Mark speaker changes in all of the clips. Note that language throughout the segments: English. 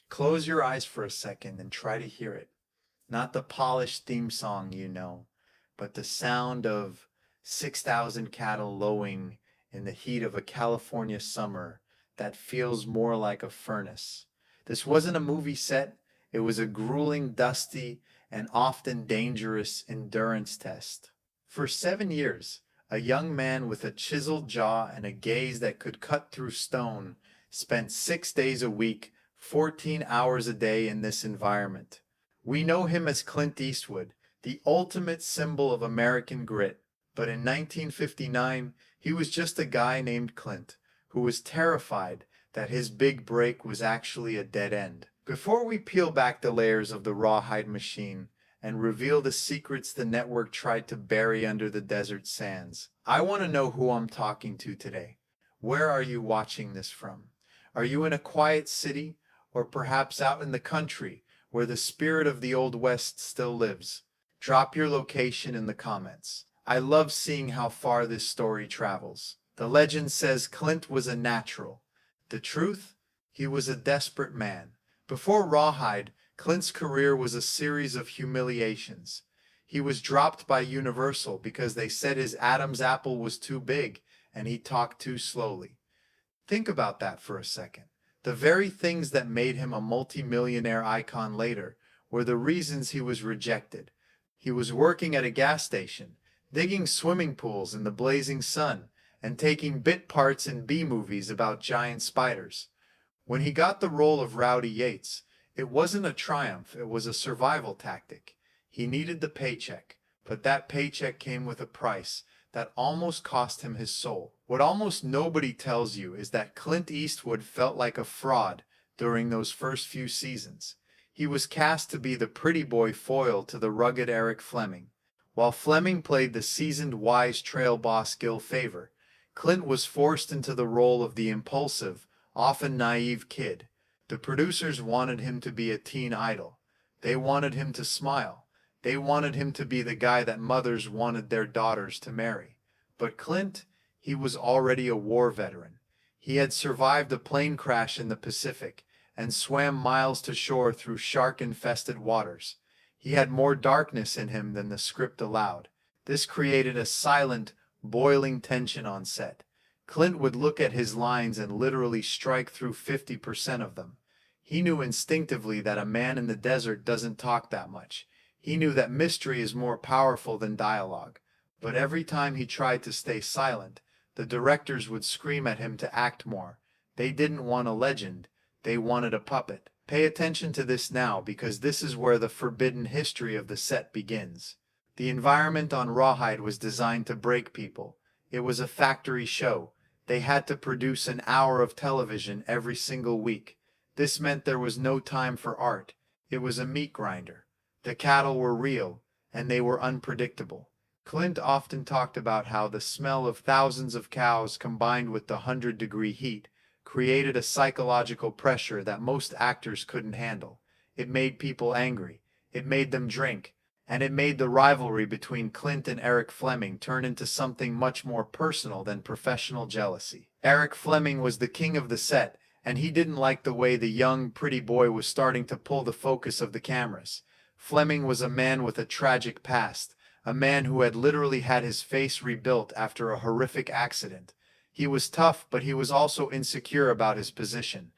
Speaker 1: Close your eyes for a second and try to hear it. Not the polished theme song you know, but the sound of 6,000 cattle lowing in the heat of a California summer that feels more like a furnace. This wasn't a movie set, it was a grueling, dusty, and often dangerous endurance test. For 7 years, a young man with a chiseled jaw and a gaze that could cut through stone spent 6 days a week, 14 hours a day in this environment. We know him as Clint Eastwood, the ultimate symbol of American grit. But in 1959, he was just a guy named Clint, who was terrified that his big break was actually a dead end. Before we peel back the layers of the Rawhide machine and reveal the secrets the network tried to bury under the desert sands, I want to know who I'm talking to today. Where are you watching this from? Are you in a quiet city, or perhaps out in the country where the spirit of the Old West still lives? Drop your location in the comments. I love seeing how far this story travels. The legend says Clint was a natural. The truth? He was a desperate man. Before Rawhide, Clint's career was a series of humiliations. He was dropped by Universal because they said his Adam's apple was too big and he talked too slowly. Think about that for a second. The very things that made him a multimillionaire icon later were the reasons he was rejected. He was working at a gas station, digging swimming pools in the blazing sun, and taking bit parts in B-movies about giant spiders. When he got the role of Rowdy Yates, it wasn't a triumph, it was a survival tactic. He needed the paycheck, but that paycheck came with a price that almost cost him his soul. What almost nobody tells you is that Clint Eastwood felt like a fraud during those first few seasons. He was cast to be the pretty boy foil to the rugged Eric Fleming. While Fleming played the seasoned wise trail boss Gil Favor, Clint was forced into the role of the impulsive, often naive kid. The producers wanted him to be a teen idol. They wanted him to smile. They wanted him to be the guy that mothers wanted their daughters to marry. But Clint, he was already a war veteran. He had survived a plane crash in the Pacific and swam miles to shore through shark-infested waters. He had more darkness in him than the script allowed. This created a silent, boiling tension on set. Clint would look at his lines and literally strike through 50% of them. He knew instinctively that a man in the desert doesn't talk that much. He knew that mystery is more powerful than dialogue. But every time he tried to stay silent, the directors would scream at him to act more. They didn't want a legend, they wanted a puppet. Pay attention to this now, because this is where the forbidden history of the set begins. The environment on Rawhide was designed to break people. It was a factory show. They had to produce an hour of television every single week. This meant there was no time for art. It was a meat grinder. The cattle were real, and they were unpredictable. Clint often talked about how the smell of thousands of cows combined with the 100-degree heat created a psychological pressure that most actors couldn't handle. It made people angry. It made them drink. And it made the rivalry between Clint and Eric Fleming turn into something much more personal than professional jealousy. Eric Fleming was the king of the set, and he didn't like the way the young, pretty boy was starting to pull the focus of the cameras. Fleming was a man with a tragic past, a man who had literally had his face rebuilt after a horrific accident. He was tough, but he was also insecure about his position.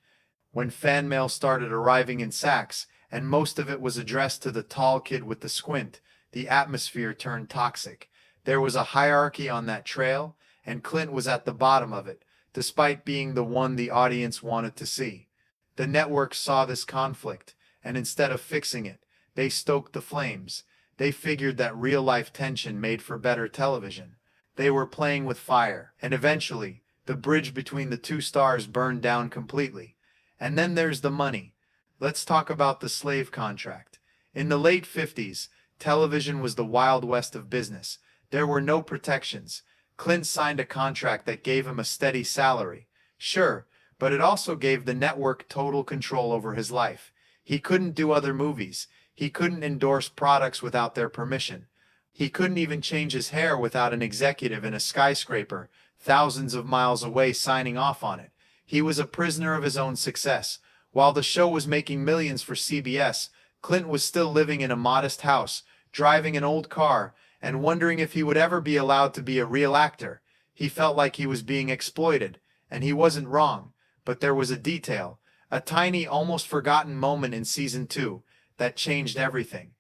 Speaker 1: When fan mail started arriving in sacks, and most of it was addressed to the tall kid with the squint, the atmosphere turned toxic. There was a hierarchy on that trail, and Clint was at the bottom of it, despite being the one the audience wanted to see. The network saw this conflict, and instead of fixing it, they stoked the flames. They figured that real-life tension made for better television. They were playing with fire, and eventually, the bridge between the two stars burned down completely. And then there's the money. Let's talk about the slave contract. In the late 50s, television was the Wild West of business. There were no protections. Clint signed a contract that gave him a steady salary. Sure, but it also gave the network total control over his life. He couldn't do other movies. He couldn't endorse products without their permission. He couldn't even change his hair without an executive in a skyscraper thousands of miles away, signing off on it. He was a prisoner of his own success. While the show was making millions for CBS, Clint was still living in a modest house, driving an old car, and wondering if he would ever be allowed to be a real actor. He felt like he was being exploited, and he wasn't wrong, but there was a detail, a tiny, almost forgotten moment in season 2, that changed everything.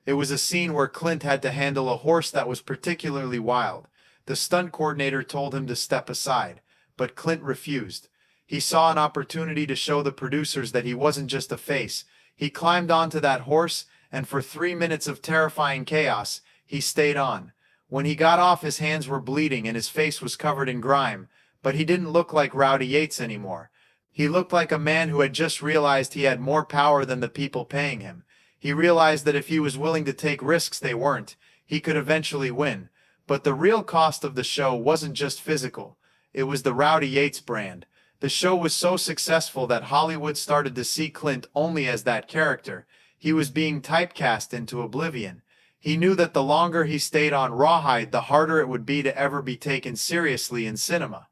Speaker 1: It was a scene where Clint had to handle a horse that was particularly wild. The stunt coordinator told him to step aside, but Clint refused. He saw an opportunity to show the producers that he wasn't just a face. He climbed onto that horse, and for 3 minutes of terrifying chaos, he stayed on. When he got off, his hands were bleeding and his face was covered in grime, but he didn't look like Rowdy Yates anymore. He looked like a man who had just realized he had more power than the people paying him. He realized that if he was willing to take risks they weren't, he could eventually win. But the real cost of the show wasn't just physical. It was the Rowdy Yates brand. The show was so successful that Hollywood started to see Clint only as that character. He was being typecast into oblivion. He knew that the longer he stayed on Rawhide, the harder it would be to ever be taken seriously in cinema.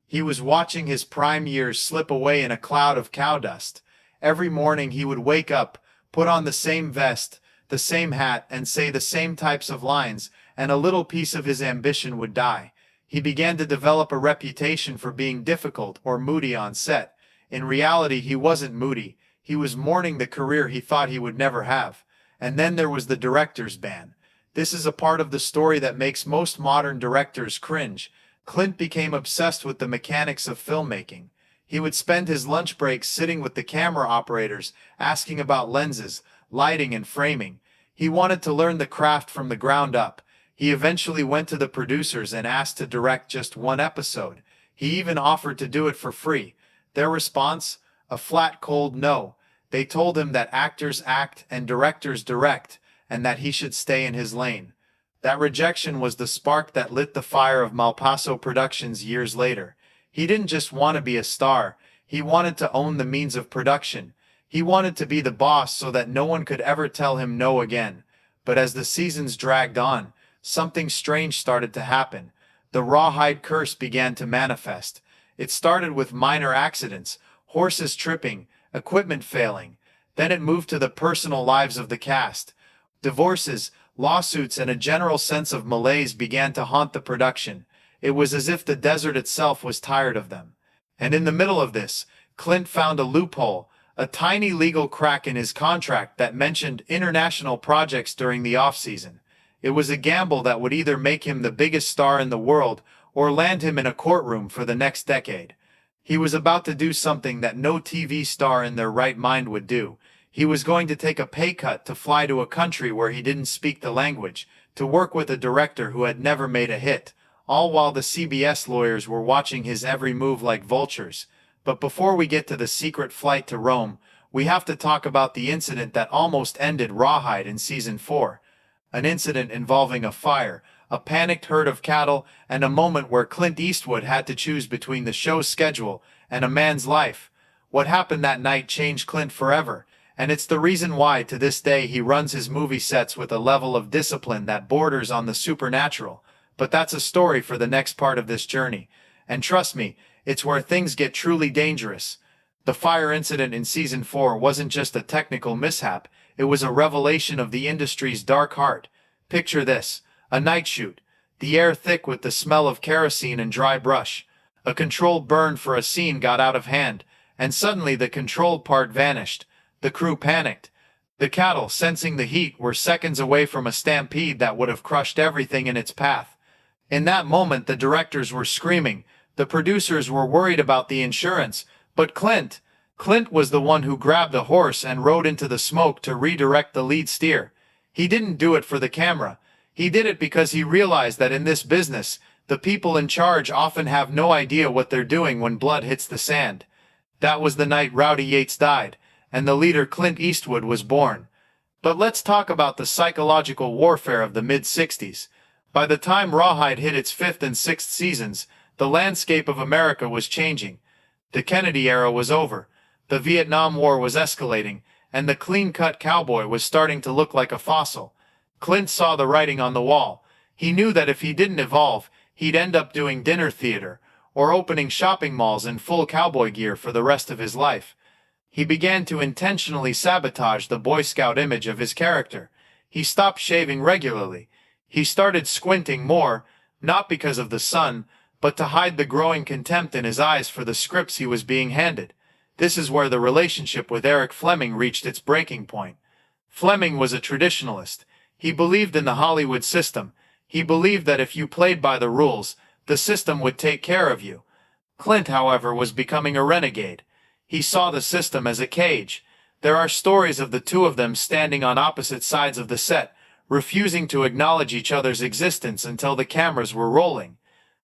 Speaker 1: He was watching his prime years slip away in a cloud of cowdust. Every morning he would wake up, put on the same vest, the same hat, and say the same types of lines, and a little piece of his ambition would die. He began to develop a reputation for being difficult or moody on set. In reality, he wasn't moody. He was mourning the career he thought he would never have. And then there was the director's ban. This is a part of the story that makes most modern directors cringe. Clint became obsessed with the mechanics of filmmaking. He would spend his lunch breaks sitting with the camera operators, asking about lenses, lighting, and framing. He wanted to learn the craft from the ground up. He eventually went to the producers and asked to direct just one episode. He even offered to do it for free. Their response? A flat, cold no. They told him that actors act and directors direct, and that he should stay in his lane. That rejection was the spark that lit the fire of Malpaso Productions years later. He didn't just want to be a star. He wanted to own the means of production. He wanted to be the boss so that no one could ever tell him no again. But as the seasons dragged on, something strange started to happen. The Rawhide Curse began to manifest. It started with minor accidents, horses tripping, equipment failing. Then it moved to the personal lives of the cast. Divorces, lawsuits, and a general sense of malaise began to haunt the production. It was as if the desert itself was tired of them. And in the middle of this, Clint found a loophole, a tiny legal crack in his contract that mentioned international projects during the off-season. It was a gamble that would either make him the biggest star in the world or land him in a courtroom for the next decade. He was about to do something that no TV star in their right mind would do. He was going to take a pay cut to fly to a country where he didn't speak the language, to work with a director who had never made a hit, all while the CBS lawyers were watching his every move like vultures. But before we get to the secret flight to Rome, we have to talk about the incident that almost ended Rawhide in season 4. An incident involving a fire, a panicked herd of cattle, and a moment where Clint Eastwood had to choose between the show's schedule and a man's life. What happened that night changed Clint forever, and it's the reason why to this day he runs his movie sets with a level of discipline that borders on the supernatural. But that's a story for the next part of this journey. And trust me, it's where things get truly dangerous. The fire incident in season 4 wasn't just a technical mishap, it was a revelation of the industry's dark heart. Picture this, a night shoot, the air thick with the smell of kerosene and dry brush. A controlled burn for a scene got out of hand, and suddenly the controlled part vanished. The crew panicked. The cattle, sensing the heat, were seconds away from a stampede that would have crushed everything in its path. In that moment, the directors were screaming. The producers were worried about the insurance. But Clint was the one who grabbed the horse and rode into the smoke to redirect the lead steer. He didn't do it for the camera. He did it because he realized that in this business, the people in charge often have no idea what they're doing when blood hits the sand. That was the night Rowdy Yates died, and the leader Clint Eastwood was born. But let's talk about the psychological warfare of the mid-60s. By the time Rawhide hit its 5th and 6th seasons, the landscape of America was changing. The Kennedy era was over, the Vietnam War was escalating, and the clean-cut cowboy was starting to look like a fossil. Clint saw the writing on the wall. He knew that if he didn't evolve, he'd end up doing dinner theater, or opening shopping malls in full cowboy gear for the rest of his life. He began to intentionally sabotage the Boy Scout image of his character. He stopped shaving regularly. He started squinting more, not because of the sun, but to hide the growing contempt in his eyes for the scripts he was being handed. This is where the relationship with Eric Fleming reached its breaking point. Fleming was a traditionalist. He believed in the Hollywood system. He believed that if you played by the rules, the system would take care of you. Clint, however, was becoming a renegade. He saw the system as a cage. There are stories of the two of them standing on opposite sides of the set, refusing to acknowledge each other's existence until the cameras were rolling.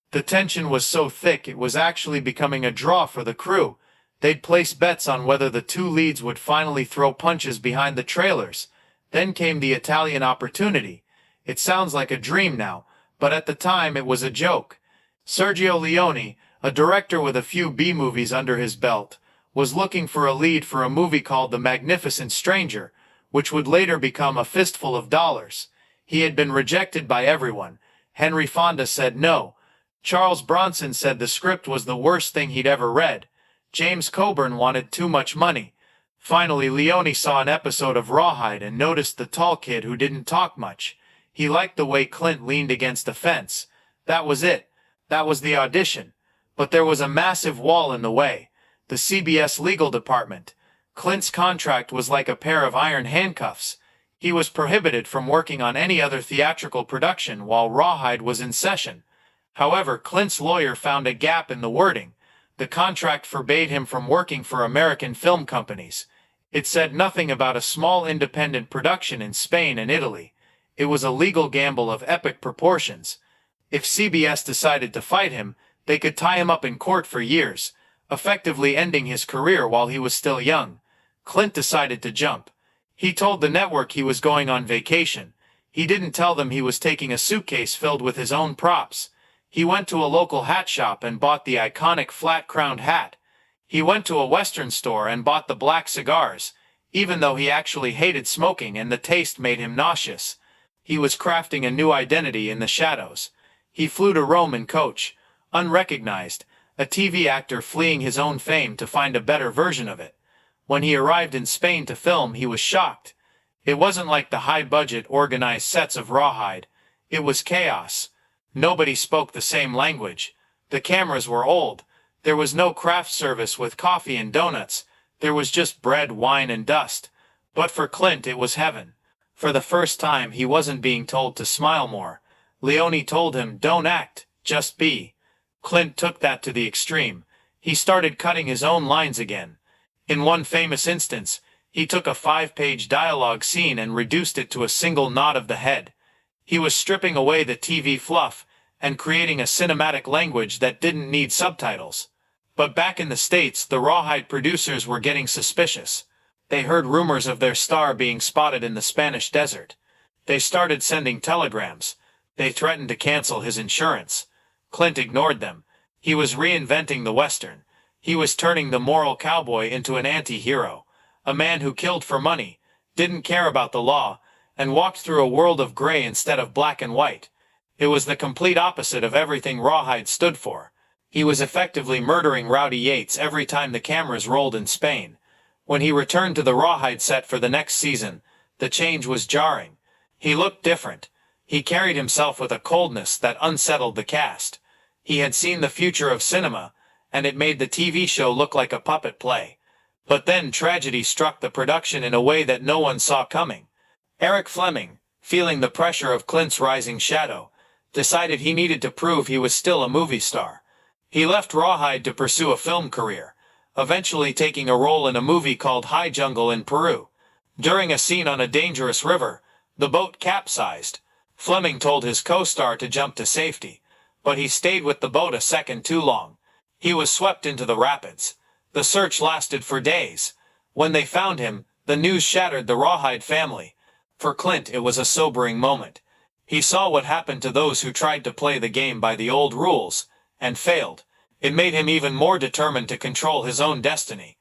Speaker 1: The tension was so thick it was actually becoming a draw for the crew. They'd place bets on whether the two leads would finally throw punches behind the trailers. Then came the Italian opportunity. It sounds like a dream now, but at the time it was a joke. Sergio Leone, a director with a few B-movies under his belt, was looking for a lead for a movie called The Magnificent Stranger, which would later become A Fistful of Dollars. He had been rejected by everyone. Henry Fonda said no. Charles Bronson said the script was the worst thing he'd ever read. James Coburn wanted too much money. Finally, Leone saw an episode of Rawhide and noticed the tall kid who didn't talk much. He liked the way Clint leaned against the fence. That was it. That was the audition. But there was a massive wall in the way. The CBS legal department. Clint's contract was like a pair of iron handcuffs. He was prohibited from working on any other theatrical production while Rawhide was in session. However, Clint's lawyer found a gap in the wording. The contract forbade him from working for American film companies. It said nothing about a small independent production in Spain and Italy. It was a legal gamble of epic proportions. If CBS decided to fight him, they could tie him up in court for years, effectively ending his career while he was still young. Clint decided to jump. He told the network he was going on vacation. He didn't tell them he was taking a suitcase filled with his own props. He went to a local hat shop and bought the iconic flat-crowned hat. He went to a Western store and bought the black cigars, even though he actually hated smoking and the taste made him nauseous. He was crafting a new identity in the shadows. He flew to Rome in coach, unrecognized, a TV actor fleeing his own fame to find a better version of it. When he arrived in Spain to film, he was shocked. It wasn't like the high-budget, organized sets of Rawhide. It was chaos. Nobody spoke the same language. The cameras were old. There was no craft service with coffee and donuts. There was just bread, wine, and dust. But for Clint, it was heaven. For the first time, he wasn't being told to smile more. Leone told him, "Don't act, just be." Clint took that to the extreme. He started cutting his own lines again. In one famous instance, he took a 5-page dialogue scene and reduced it to a single nod of the head. He was stripping away the TV fluff and creating a cinematic language that didn't need subtitles. But back in the States, the Rawhide producers were getting suspicious. They heard rumors of their star being spotted in the Spanish desert. They started sending telegrams. They threatened to cancel his insurance. Clint ignored them. He was reinventing the Western. He was turning the moral cowboy into an anti-hero, a man who killed for money, didn't care about the law, and walked through a world of gray instead of black and white. It was the complete opposite of everything Rawhide stood for. He was effectively murdering Rowdy Yates every time the cameras rolled in Spain. When he returned to the Rawhide set for the next season, the change was jarring. He looked different. He carried himself with a coldness that unsettled the cast. He had seen the future of cinema, and it made the TV show look like a puppet play. But then tragedy struck the production in a way that no one saw coming. Eric Fleming, feeling the pressure of Clint's rising shadow, decided he needed to prove he was still a movie star. He left Rawhide to pursue a film career, eventually taking a role in a movie called High Jungle in Peru. During a scene on a dangerous river, the boat capsized. Fleming told his co-star to jump to safety, but he stayed with the boat a second too long. He was swept into the rapids. The search lasted for days. When they found him, the news shattered the Rawhide family. For Clint, it was a sobering moment. He saw what happened to those who tried to play the game by the old rules, and failed. It made him even more determined to control his own destiny.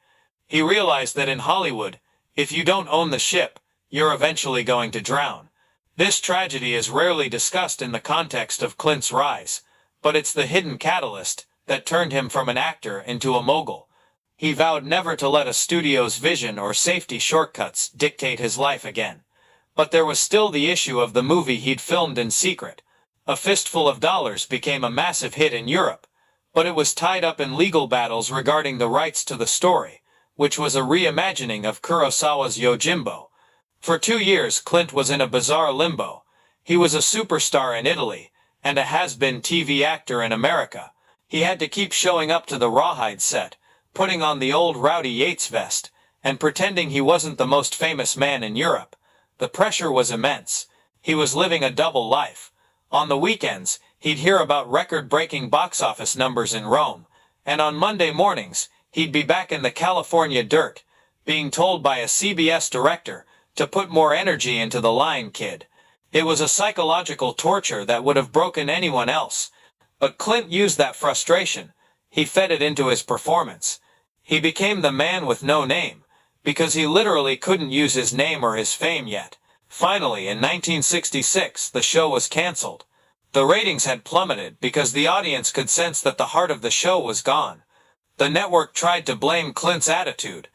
Speaker 1: He realized that in Hollywood, if you don't own the ship, you're eventually going to drown. This tragedy is rarely discussed in the context of Clint's rise,
Speaker 2: but it's the hidden catalyst that turned him from an actor into a mogul. He vowed never to let a studio's vision or safety shortcuts dictate his life again. But there was still the issue of the movie he'd filmed in secret. A Fistful of Dollars became a massive hit in Europe, but it was tied up in legal battles regarding the rights to the story, which was a reimagining of Kurosawa's Yojimbo. For 2 years Clint was in a bizarre limbo. He was a superstar in Italy, and a has-been TV actor in America. He had to keep showing up to the Rawhide set, putting on the old Rowdy Yates vest, and pretending he wasn't the most famous man in Europe. The pressure was immense. He was living a double life. On the weekends, he'd hear about record-breaking box office numbers in Rome, and on Monday mornings, he'd be back in the California dirt, being told by a CBS director to put more energy into The Lion Kid. It was a psychological torture that would have broken anyone else. But Clint used that frustration. He fed it into his performance. He became the man with no name, because he literally couldn't use his name or his fame yet. Finally, in 1966, the show was cancelled. The ratings had plummeted because the audience could sense that the heart of the show was gone. The network tried to blame Clint's attitude.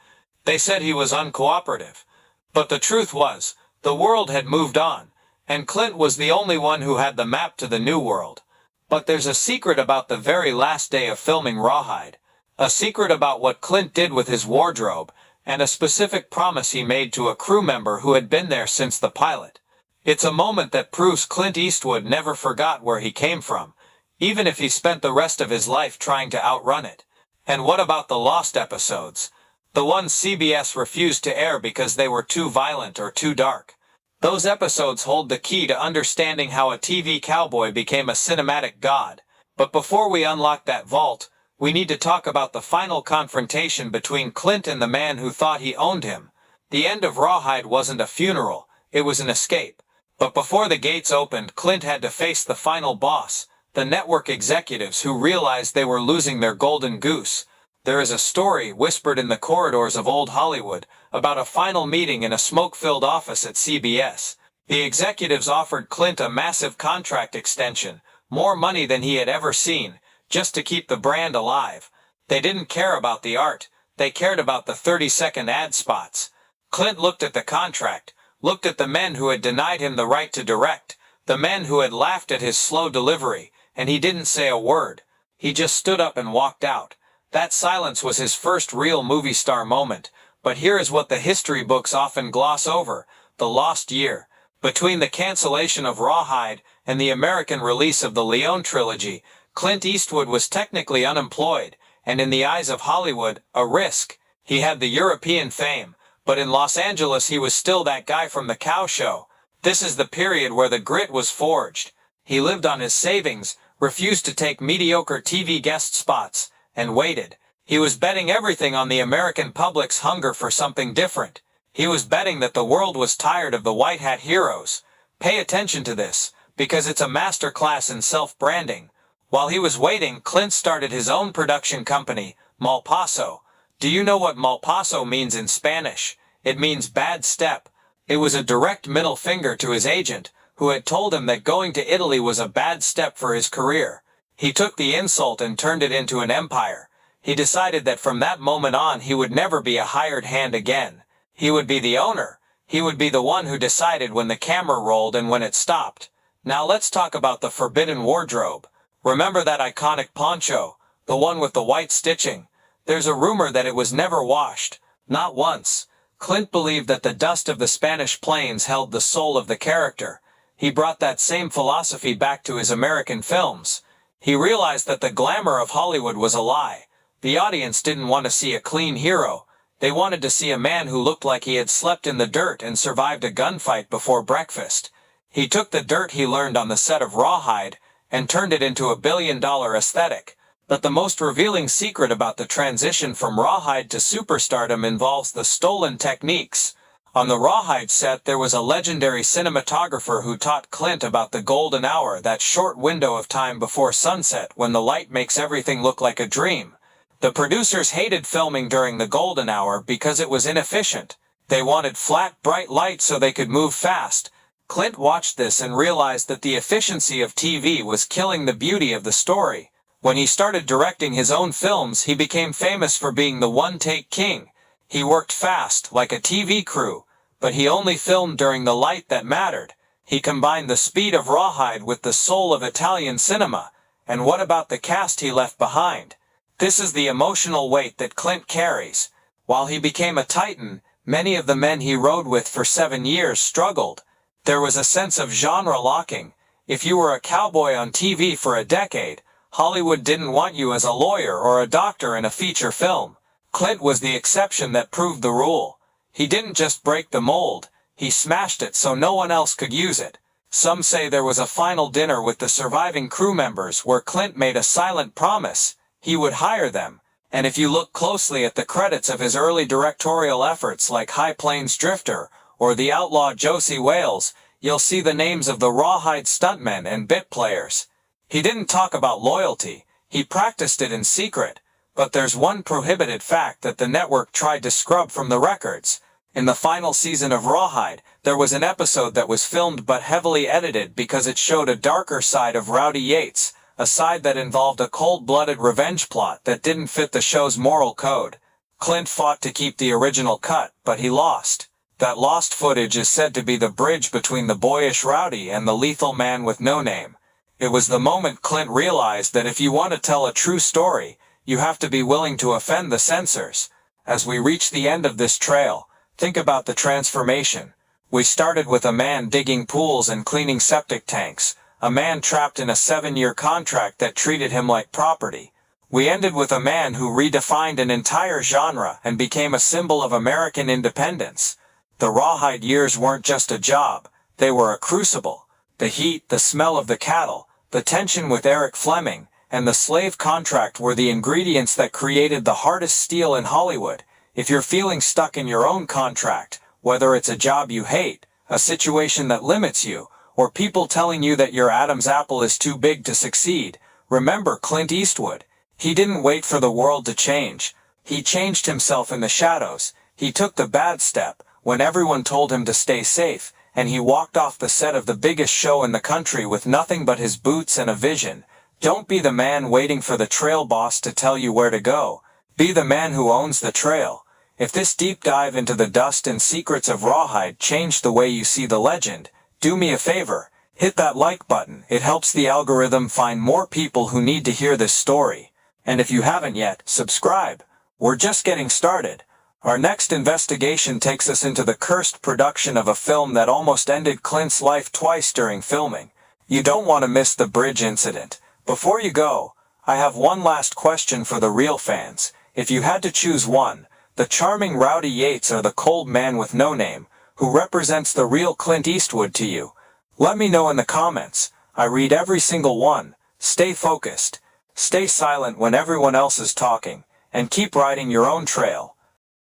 Speaker 2: They said he was uncooperative. But the truth was, the world had moved on, and Clint was the only one who had the map to the new world. But there's a secret about the very last day of filming Rawhide. A secret about what Clint did with his wardrobe, and a specific promise he made to a crew member who had been there since the pilot. It's a moment that proves Clint Eastwood never forgot where he came from, even if he spent the rest of his life trying to outrun it. And what about the lost episodes? The ones CBS refused to air because they were too violent or too dark. Those episodes hold the key to understanding how a TV cowboy became a cinematic god. But before we unlock that vault, we need to talk about the final confrontation between Clint and the man who thought he owned him. The end of Rawhide wasn't a funeral, it was an escape. But before the gates opened, Clint had to face the final boss, the network executives who realized they were losing their golden goose. There is a story whispered in the corridors of old Hollywood about a final meeting in a smoke-filled office at CBS. The executives offered Clint a massive contract extension, more money than he had ever seen, just to keep the brand alive. They didn't care about the art, they cared about the 30-second ad spots. Clint looked at the contract, looked at the men who had denied him the right to direct, the men who had laughed at his slow delivery, and he didn't say a word. He just stood up and walked out. That silence was his first real movie star moment, but here is what the history books often gloss over: the lost year. Between the cancellation of Rawhide and the American release of the Leone trilogy, Clint Eastwood was technically unemployed, and in the eyes of Hollywood, a risk. He had the European fame, but in Los Angeles he was still that guy from the cow show. This is the period where the grit was forged. He lived on his savings, refused to take mediocre TV guest spots, and waited. He was betting everything on the American public's hunger for something different. He was betting that the world was tired of the white hat heroes. Pay attention to this, because it's a masterclass in self-branding. While he was waiting, Clint started his own production company, Malpaso. Do you know what Malpaso means in Spanish? It means bad step. It was a direct middle finger to his agent, who had told him that going to Italy was a bad step for his career. He took the insult and turned it into an empire. He decided that from that moment on he would never be a hired hand again. He would be the owner. He would be the one who decided when the camera rolled and when it stopped. Now let's talk about the forbidden wardrobe. Remember that iconic poncho, the one with the white stitching? There's a rumor that it was never washed, not once. Clint believed that the dust of the Spanish plains held the soul of the character. He brought that same philosophy back to his American films. He realized that the glamour of Hollywood was a lie. The audience didn't want to see a clean hero. They wanted to see a man who looked like he had slept in the dirt and survived a gunfight before breakfast. He took the dirt he learned on the set of Rawhide and turned it into a billion-dollar aesthetic. But the most revealing secret about the transition from Rawhide to superstardom involves the stolen techniques. On the Rawhide set there was a legendary cinematographer who taught Clint about the golden hour, that short window of time before sunset when the light makes everything look like a dream. The producers hated filming during the golden hour because it was inefficient. They wanted flat, bright light so they could move fast. Clint watched this and realized that the efficiency of TV was killing the beauty of the story. When he started directing his own films, he became famous for being the one-take king. He worked fast, like a TV crew, but he only filmed during the light that mattered. He combined the speed of Rawhide with the soul of Italian cinema. And what about the cast he left behind? This is the emotional weight that Clint carries. While he became a titan, many of the men he rode with for 7 years struggled. There was a sense of genre locking. If you were a cowboy on TV for a decade, Hollywood didn't want you as a lawyer or a doctor in a feature film. Clint was the exception that proved the rule. He didn't just break the mold, he smashed it so no one else could use it. Some say there was a final dinner with the surviving crew members where Clint made a silent promise. He would hire them. And if you look closely at the credits of his early directorial efforts like High Plains Drifter or The Outlaw Josie Wales, you'll see the names of the Rawhide stuntmen and bit players. He didn't talk about loyalty, he practiced it in secret. But there's one prohibited fact that the network tried to scrub from the records. In the final season of Rawhide, there was an episode that was filmed but heavily edited because it showed a darker side of Rowdy Yates, a side that involved a cold-blooded revenge plot that didn't fit the show's moral code. Clint fought to keep the original cut, but he lost. That lost footage is said to be the bridge between the boyish Rowdy and the lethal man with no name. It was the moment Clint realized that if you want to tell a true story, you have to be willing to offend the censors. As we reach the end of this trail, think about the transformation. We started with a man digging pools and cleaning septic tanks, a man trapped in a 7-year contract that treated him like property. We ended with a man who redefined an entire genre and became a symbol of American independence. The Rawhide years weren't just a job, they were a crucible. The heat, the smell of the cattle, the tension with Eric Fleming, and the slave contract were the ingredients that created the hardest steel in Hollywood. If you're feeling stuck in your own contract, whether it's a job you hate, a situation that limits you, or people telling you that your Adam's apple is too big to succeed, remember Clint Eastwood. He didn't wait for the world to change. He changed himself in the shadows. He took the bad step when everyone told him to stay safe, and he walked off the set of the biggest show in the country with nothing but his boots and a vision. Don't be the man waiting for the trail boss to tell you where to go. Be the man who owns the trail. If this deep dive into the dust and secrets of Rawhide changed the way you see the legend, do me a favor, hit that like button. It helps the algorithm find more people who need to hear this story. And if you haven't yet, subscribe. We're just getting started. Our next investigation takes us into the cursed production of a film that almost ended Clint's life twice during filming. You don't want to miss the bridge incident. Before you go, I have one last question for the real fans. If you had to choose one, the charming Rowdy Yates or the cold man with no name, who represents the real Clint Eastwood to you? Let me know in the comments. I read every single one. Stay focused. Stay silent when everyone else is talking, and keep riding your own trail.